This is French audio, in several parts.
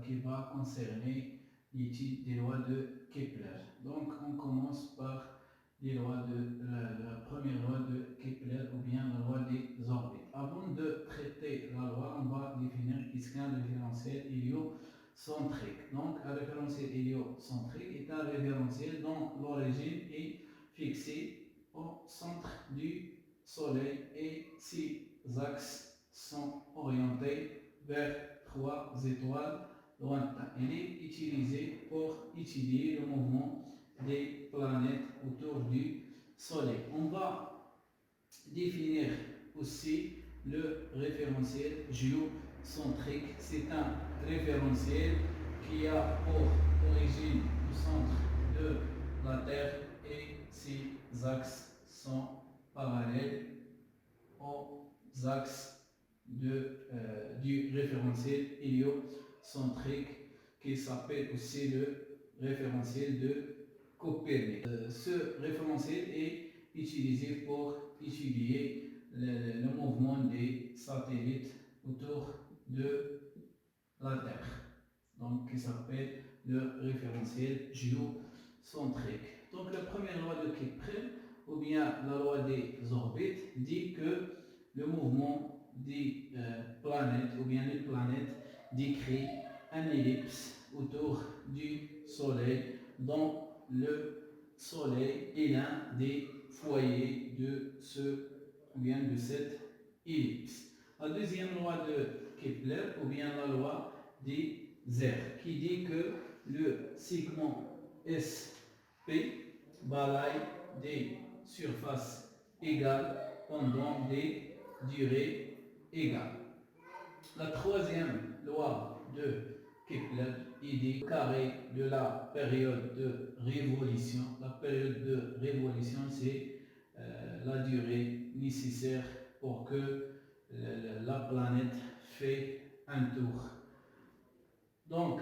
qui va concerner l'étude des lois de Kepler. Donc on commence par les lois la première loi de Kepler ou bien la loi des orbites. Avant de traiter la loi, on va définir qu'est-ce qu'un référentiel héliocentrique. Donc un référentiel héliocentrique est un référentiel dont l'origine est fixée au centre du Soleil et ses axes sont orientés vers trois étoiles lointaines. Il est utilisé pour étudier le mouvement des planètes autour du Soleil. On va définir aussi le référentiel géocentrique. C'est un référentiel qui a pour origine le centre de la Terre et ses axes sont parallèles aux axes du référentiel héliocentrique qui s'appelle aussi le référentiel de Copernic. Ce référentiel est utilisé pour étudier le mouvement des satellites autour de la Terre, donc qui s'appelle le référentiel géocentrique. Donc la première loi de Kepler ou bien la loi des orbites dit que le mouvement des planètes ou bien les planètes décrit un ellipse autour du Soleil dont le Soleil est l'un des foyers de cette ellipse. La deuxième loi de Kepler ou bien la loi des airs qui dit que le segment SP balaye des surfaces égales pendant des durées égales. La troisième loi de Kepler dit carré de la période de révolution. La période de révolution, c'est la durée nécessaire pour que la planète fait un tour. Donc,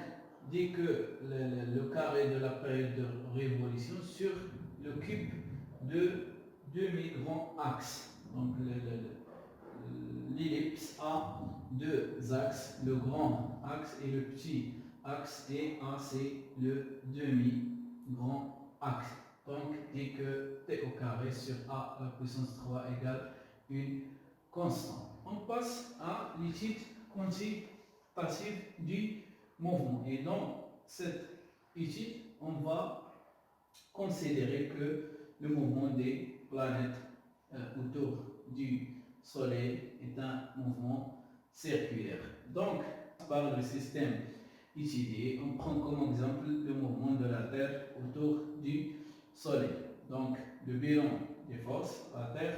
dit que le carré de la période de révolution sur le cube de demi grands axes. Donc, l'ellipse a deux axes, le grand axe et le petit axe, et A c'est le demi-grand axe. Donc, dit que T au carré sur A à la puissance 3 égale une constante. On passe à l'étude quantitative du mouvement. Et dans cette étude, on va considérer que le mouvement des planètes autour du Soleil est un mouvement circulaire. Donc, par le système étudié, on prend comme exemple le mouvement de la Terre autour du Soleil. Donc, le bilan des forces, la Terre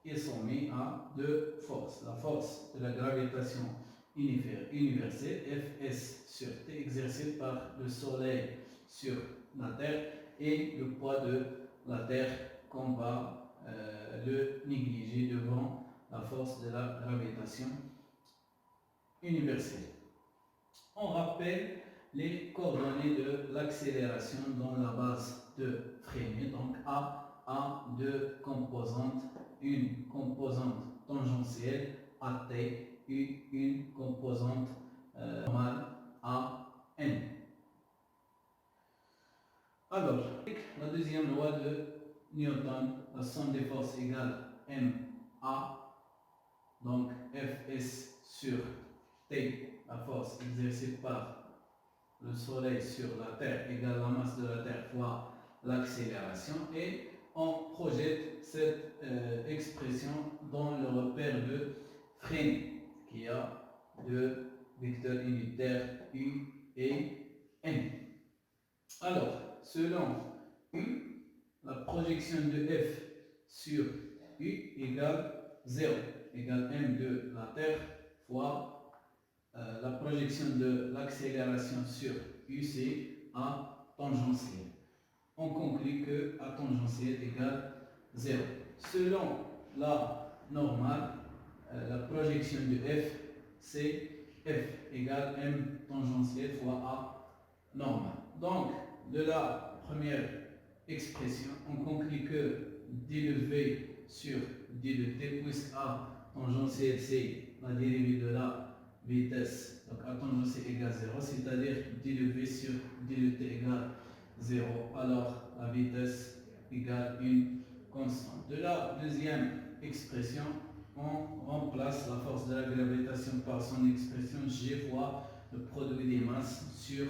est soumise à deux forces. La force de la gravitation universelle, Fs sur T, exercée par le Soleil sur la Terre, et le poids de la Terre qu'on va le négliger devant la force de la gravitation universelle. On rappelle les coordonnées de l'accélération dans la base de Fresnel. Donc A deux composantes, une composante tangentielle AT et une composante normale AN. Alors, la deuxième loi de Newton, la somme des forces égale MA, donc Fs sur T, la force exercée par le Soleil sur la Terre égale la masse de la Terre fois l'accélération, et on projette cette expression dans le repère de Fresnel qui a deux vecteurs unitaires U et N. Alors, selon U, la projection de F sur U égale 0, égale m de la Terre fois la projection de l'accélération sur U, c'est A tangentiel. On conclut que A tangentiel égale 0. Selon la normale, la projection de F, c'est F égale m tangentiel fois A normale. Donc, de la première expression, on conclut que d de V sur d de t, puisque A tangentiel c'est la dérivée de la vitesse Donc attendre c'est égal 0, c'est-à-dire dès le V sur dès le T égale 0, alors la vitesse égale une constante. De la deuxième expression, on remplace la force de la gravitation par son expression G fois le produit des masses sur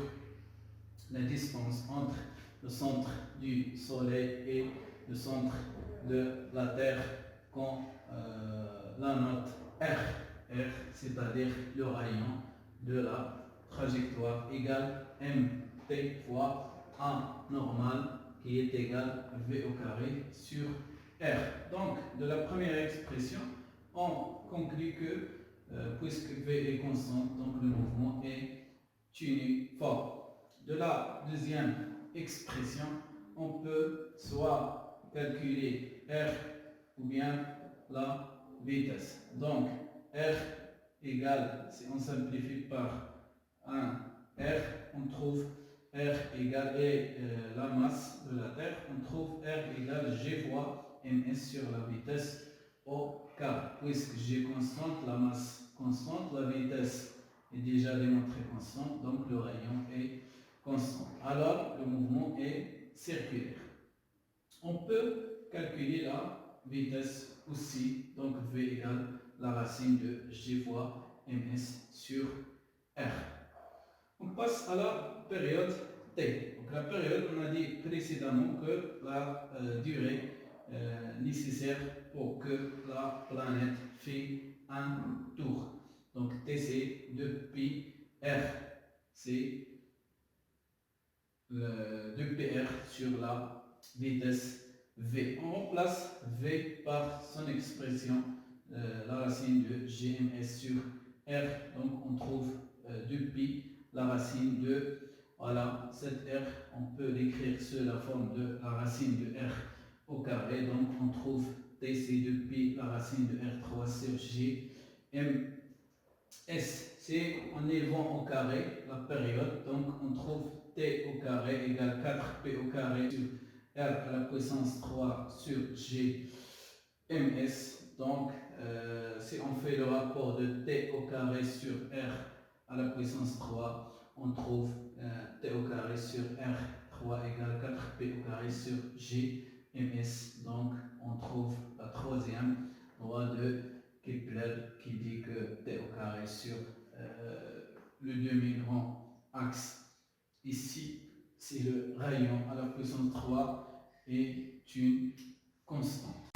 la distance entre le centre du Soleil et le centre de la Terre quand la note R, c'est-à-dire le rayon de la trajectoire égale mt fois A normal qui est égal V au carré sur R. Donc, de la première expression, on conclut que puisque V est constante, donc le mouvement est uniforme. De la deuxième expression, on peut soit calculer R ou bien la vitesse. Donc, R égale, si on simplifie par 1 R, on trouve R égale, et la masse de la Terre, on trouve R égale G fois ms sur la vitesse au carré. Puisque G constante, la masse constante, la vitesse est déjà démontrée constante, donc le rayon est constant. Alors, le mouvement est circulaire. On peut calculer la vitesse aussi, donc V égale la racine de G fois ms sur R. On passe à la période T. Donc la période, on a dit précédemment que la durée nécessaire pour que la planète fait un tour. Donc T c'est 2 pi R. C'est 2 pi R sur la vitesse V. On remplace V par son expression, la racine de Gms sur R. Donc on trouve 2 pi la racine de, voilà, cette R, on peut l'écrire sous la forme de la racine de R au carré. Donc on trouve T c'est 2 pi la racine de R3 sur G M S. C'est en élevant au carré la période, donc on trouve T au carré égale 4P au carré sur R à la puissance 3 sur G ms. Donc si on fait le rapport de T au carré sur R à la puissance 3, on trouve T au carré sur R3 égale 4P au carré sur G ms. Donc on trouve la troisième loi de Kepler qui dit que T au carré sur le demi-grand axe ici, c'est le rayon à la puissance 3 est une constante.